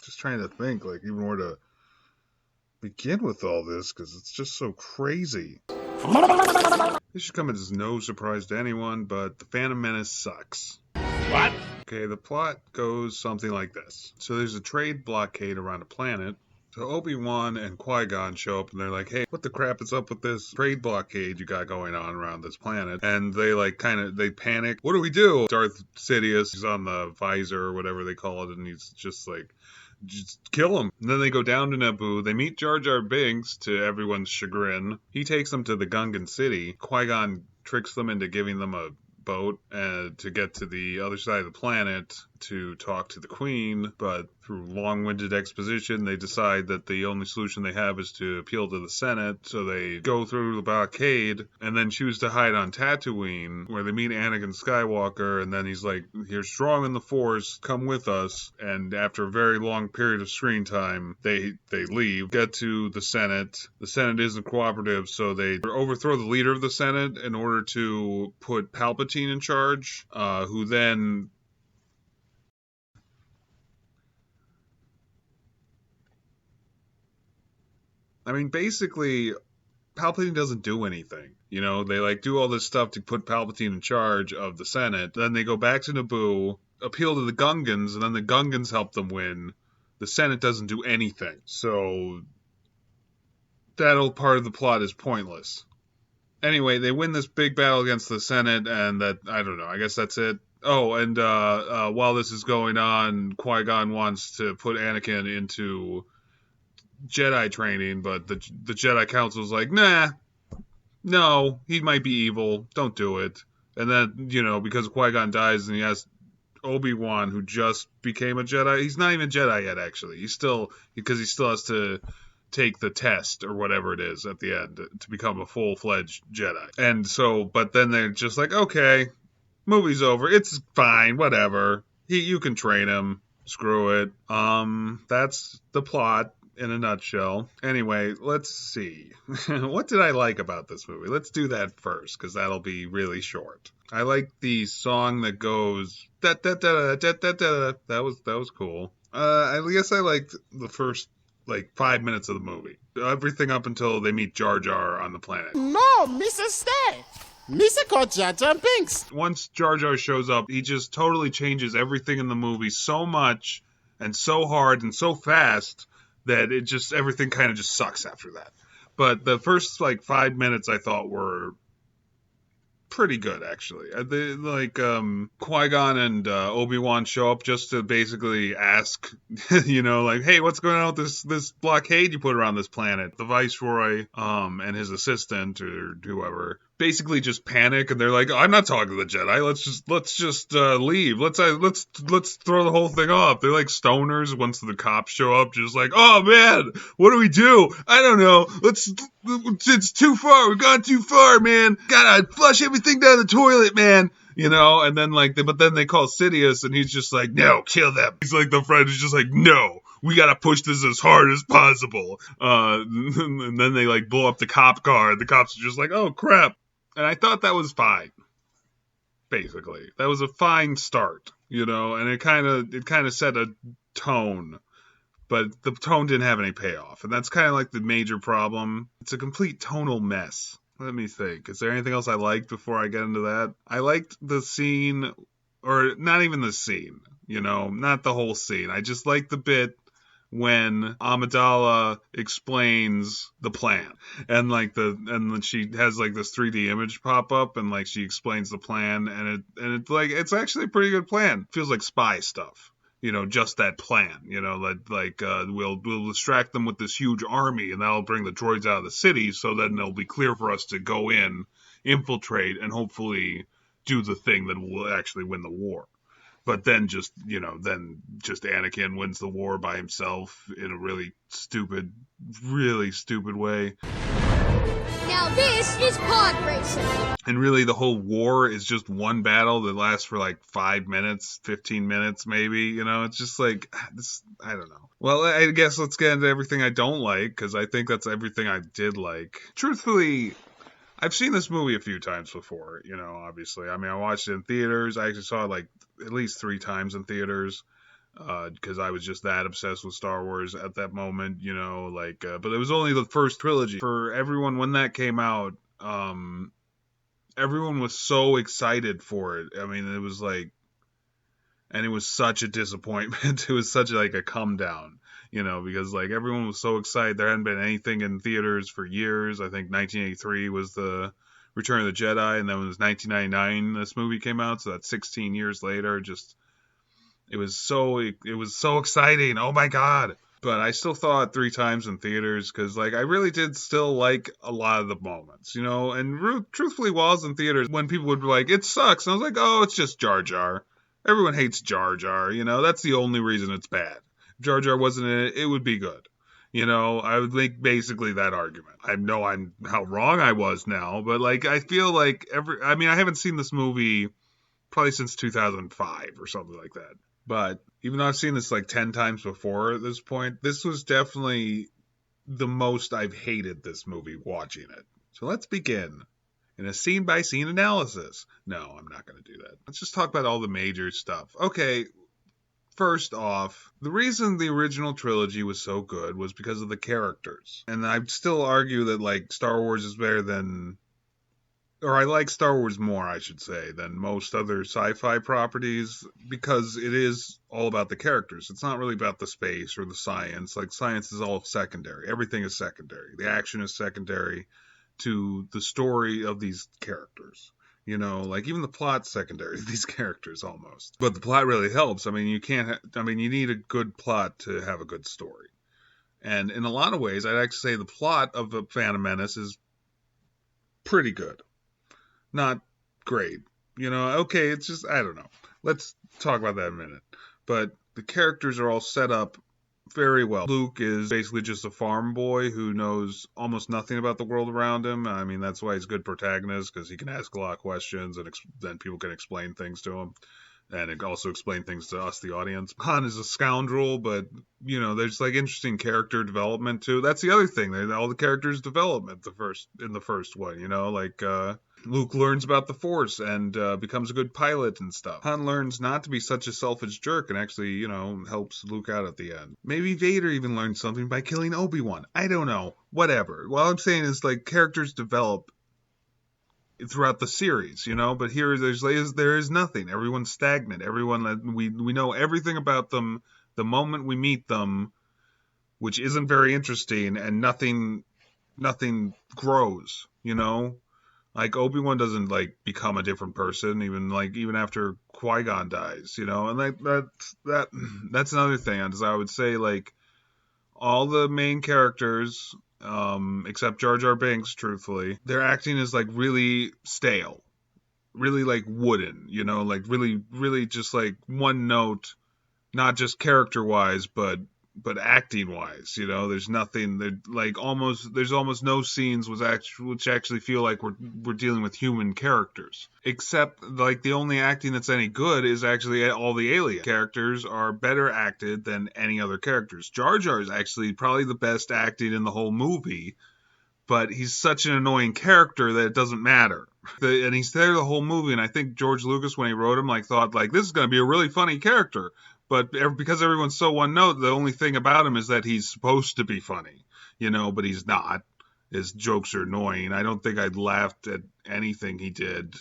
Just trying to think, like, even where to begin with all this, because it's just so crazy. This should come as no surprise to anyone, but the Phantom Menace sucks. What? Okay, the plot goes something like this. So there's a trade blockade around a planet. So Obi-Wan and Qui-Gon show up and they're like, hey, what the crap is up with this trade blockade you got going on around this planet? And they they panic. What do we do? Darth Sidious is on the visor or whatever they call it, and he's just like, just kill him. And then they go down to Naboo. They meet Jar Jar Binks to everyone's chagrin. He takes them to the Gungan city. Qui-Gon tricks them into giving them a boat to get to the other side of the planet to talk to the Queen, but through long-winded exposition, they decide that the only solution they have is to appeal to the Senate, so they go through the blockade, and then choose to hide on Tatooine, where they meet Anakin Skywalker, and then he's like, you're strong in the Force, come with us, and after a very long period of screen time, they leave, get to the Senate. The Senate isn't cooperative, so they overthrow the leader of the Senate in order to put Palpatine in charge, who then basically, Palpatine doesn't do anything. You know, they do all this stuff to put Palpatine in charge of the Senate. Then they go back to Naboo, appeal to the Gungans, and then the Gungans help them win. The Senate doesn't do anything. So that whole part of the plot is pointless. Anyway, they win this big battle against the Senate, and I don't know, I guess that's it. Oh, and while this is going on, Qui-Gon wants to put Anakin into Jedi training, but the Jedi Council's like, nah, no, he might be evil, don't do it. And then, because Qui-Gon dies and he has Obi-Wan, who just became a Jedi, he's not even a Jedi yet, actually. Because he still has to take the test or whatever it is at the end to become a full-fledged Jedi. And so, but then they're just like, okay, movie's over, it's fine, whatever. You can train him, screw it. That's the plot in a nutshell. Anyway, let's see. What did I like about this movie? Let's do that first, because that'll be really short. I like the song that goes da da da da da da. That was cool. I guess I liked the first 5 minutes of the movie. Everything up until they meet Jar Jar on the planet. No, Mr. Stay. Mr. called Jar Jar Binks. Once Jar Jar shows up, he just totally changes everything in the movie so much and so hard and so fast that everything kind of just sucks after that. But the first 5 minutes I thought were pretty good, actually. Qui-Gon and Obi-Wan show up just to basically ask, hey, what's going on with this blockade you put around this planet? The Viceroy and his assistant or whoever basically just panic, and they're like, I'm not talking to the Jedi. Let's just leave. Let's throw the whole thing off. They're like stoners once the cops show up, just like, oh man, what do we do? I don't know. It's too far. We've gone too far, man. Gotta flush everything down the toilet, man. And then but then they call Sidious, and he's just like, no, kill them. He's like the friend who's just like, no, we gotta push this as hard as possible. And then they blow up the cop car, and the cops are just like, oh crap. And I thought that was fine. Basically, that was a fine start, and it kind of set a tone, but the tone didn't have any payoff, and that's kind of the major problem. It's a complete tonal mess. Let me think. Is there anything else I liked before I get into that? I liked the scene, or not even the scene, not the whole scene. I just liked the bit when Amidala explains the plan, and then she has this 3D image pop up, and she explains the plan, and it's actually a pretty good plan. It feels like spy stuff. Just that plan, we'll distract them with this huge army, and that'll bring the droids out of the city, so then it'll be clear for us to go in, infiltrate, and hopefully do the thing that will actually win the war. But then just Anakin wins the war by himself in a really stupid way. Now this is pod racing. And really, the whole war is just one battle that lasts for 5 minutes, 15 minutes, maybe. It's just this. I don't know. Well, I guess let's get into everything I don't like, because I think that's everything I did like. Truthfully, I've seen this movie a few times before, obviously. I watched it in theaters. I actually saw it at least 3 times in theaters. because I was just that obsessed with Star Wars at that moment, you know, like, but it was only the first trilogy. For everyone, when that came out, everyone was so excited for it. I mean, it was like, and it was such a disappointment. It was such like a come down, you know, because like everyone was so excited. There hadn't been anything in theaters for years. I think 1983 was the Return of the Jedi, and then it was 1999 this movie came out, so that's 16 years later. Just it was so exciting. Oh my god. But I still saw it 3 times in theaters because, like, I really did still like a lot of the moments, you know. And truthfully, while I was in theaters, when people would be like, "It sucks," and I was like, "Oh, it's just Jar Jar." Everyone hates Jar Jar, you know. That's the only reason it's bad. If Jar Jar wasn't in it, it would be good. You know, I would make basically that argument. I know I'm how wrong I was now, but like I feel like I mean, I haven't seen this movie probably since 2005 or something like that. But even though I've seen this like 10 times before at this point, this was definitely the most I've hated this movie watching it. So let's begin in a scene-by-scene analysis. No, I'm not going to do that. Let's just talk about all the major stuff. Okay, first off, the reason the original trilogy was so good was because of the characters. And I'd still argue that, like, Star Wars is better than... Or I like Star Wars more, I should say, than most other sci-fi properties because it is all about the characters. It's not really about the space or the science. Like, science is all secondary. Everything is secondary. The action is secondary to the story of these characters. You know, like even the plot's secondary to these characters almost. But the plot really helps. I mean, you need a good plot to have a good story. And in a lot of ways, I'd actually say the plot of the Phantom Menace is pretty good. Not great. You know, okay, it's just, I don't know. Let's talk about that in a minute. But the characters are all set up very well. Luke is basically just a farm boy who knows almost nothing about the world around him. I mean, that's why he's a good protagonist, because he can ask a lot of questions and then people can explain things to him. And it also explain things to us, the audience. Han is a scoundrel, but, you know, there's, like, interesting character development, too. That's the other thing. All the characters develop in the first one, you know? Like, Luke learns about the Force and becomes a good pilot and stuff. Han learns not to be such a selfish jerk and actually, you know, helps Luke out at the end. Maybe Vader even learns something by killing Obi-Wan. I don't know. Whatever. What I'm saying is, like, characters develop throughout the series, you know, but here there is nothing. Everyone's stagnant. Everyone, we know everything about them the moment we meet them, which isn't very interesting, and nothing grows, you know. Like Obi-Wan doesn't like become a different person, even after Qui-Gon dies, you know, and that's another thing. As I would say, like all the main characters, except Jar Jar Binks, truthfully, their acting is like really stale, really like wooden, you know, like really just like one note, not just character wise, but acting wise, you know. There's nothing. There's almost no scenes which actually feel like we're dealing with human characters. Except like the only acting that's any good is actually all the alien characters are better acted than any other characters. Jar Jar is actually probably the best acting in the whole movie, but he's such an annoying character that it doesn't matter. And he's there the whole movie, and I think George Lucas, when he wrote him, like thought like this is going to be a really funny character. But because everyone's so one note, the only thing about him is that he's supposed to be funny, you know, but he's not. His jokes are annoying. I don't think I'd laughed at anything he did,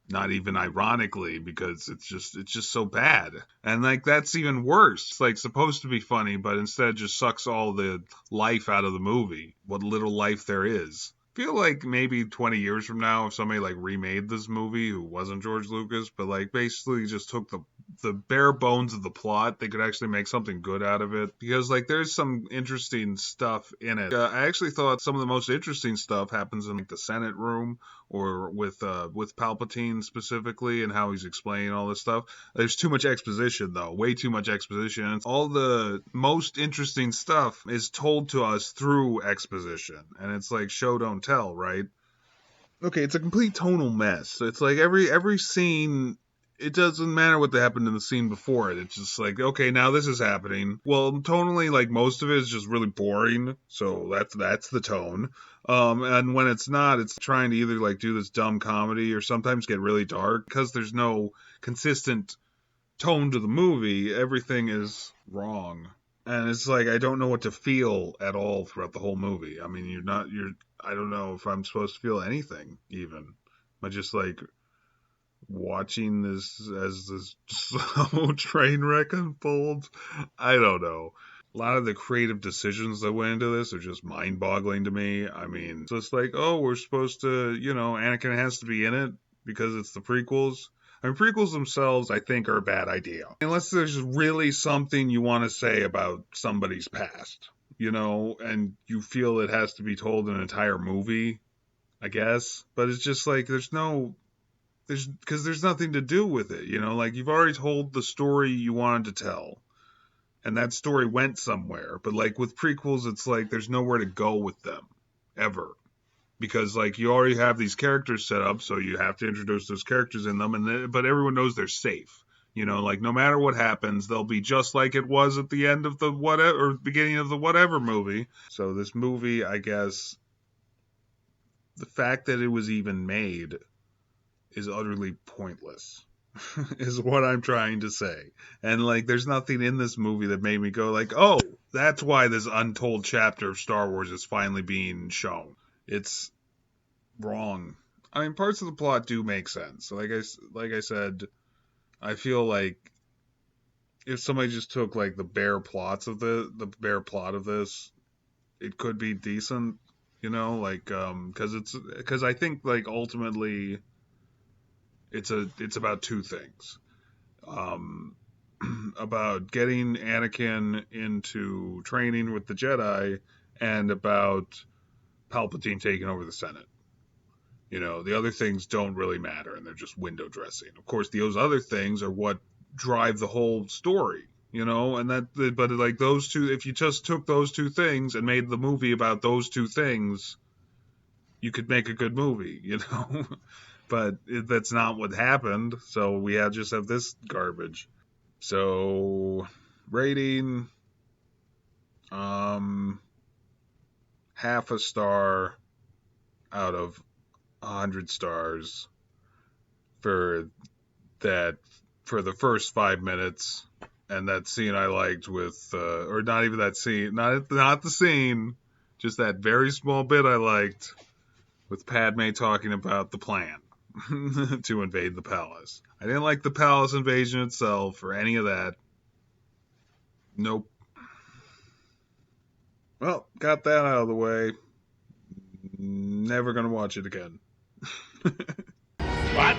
not even ironically, because it's just so bad. And like that's even worse. It's like supposed to be funny, but instead just sucks all the life out of the movie, what little life there is. I feel like maybe 20 years from now, if somebody like remade this movie who wasn't George Lucas, but like basically just took the bare bones of the plot, they could actually make something good out of it, because like there's some interesting stuff in it. I actually thought some of the most interesting stuff happens in like the Senate room, or with Palpatine specifically, and how he's explaining all this stuff. There's too much exposition though, way too much exposition. All the most interesting stuff is told to us through exposition, and it's like show don't tell, right? Okay, it's a complete tonal mess. So it's like every scene, it doesn't matter what happened in the scene before it. It's just like, okay, now this is happening. Well, tonally, like most of it is just really boring. So that's the tone. And when it's not, it's trying to either like do this dumb comedy or sometimes get really dark because there's no consistent tone to the movie, everything is wrong. And it's like I don't know what to feel at all throughout the whole movie. I mean, I don't know if I'm supposed to feel anything even. Am I just like watching this as this slow train wreck unfolds? I don't know. A lot of the creative decisions that went into this are just mind-boggling to me. I mean, it's just like, oh, we're supposed to, Anakin has to be in it because it's the prequels. I mean, prequels themselves, I think, are a bad idea. Unless there's really something you want to say about somebody's past, and you feel it has to be told in an entire movie, I guess. But it's just like, there's nothing to do with it, like you've already told the story you wanted to tell. And that story went somewhere. But like with prequels, it's like there's nowhere to go with them, ever. Because like you already have these characters set up, so you have to introduce those characters in them, but everyone knows they're safe. Like no matter what happens, they'll be just like it was at the end of the whatever, or beginning of the whatever movie. So this movie, I guess, the fact that it was even made is utterly pointless. Is what I'm trying to say. And like there's nothing in this movie that made me go like, oh, that's why this untold chapter of Star Wars is finally being shown. It's wrong. I mean, parts of the plot do make sense. Like I said, I feel like if somebody just took like the bare plot of this, it could be decent, like because I think like ultimately it's about two things. About getting Anakin into training with the Jedi, and about Palpatine taking over the Senate. The other things don't really matter, and they're just window dressing. Of course, those other things are what drive the whole story, but like those two, if you just took those two things and made the movie about those two things, you could make a good movie, But that's not what happened, so we just have this garbage. So, rating, half a star out of 100 stars for the first 5 minutes, and that scene I liked with, or not even that scene, not the scene, just that very small bit I liked with Padme talking about the plan to invade the palace. I didn't like the palace invasion itself or any of that. Nope. Well, got that out of the way. Never gonna watch it again. What?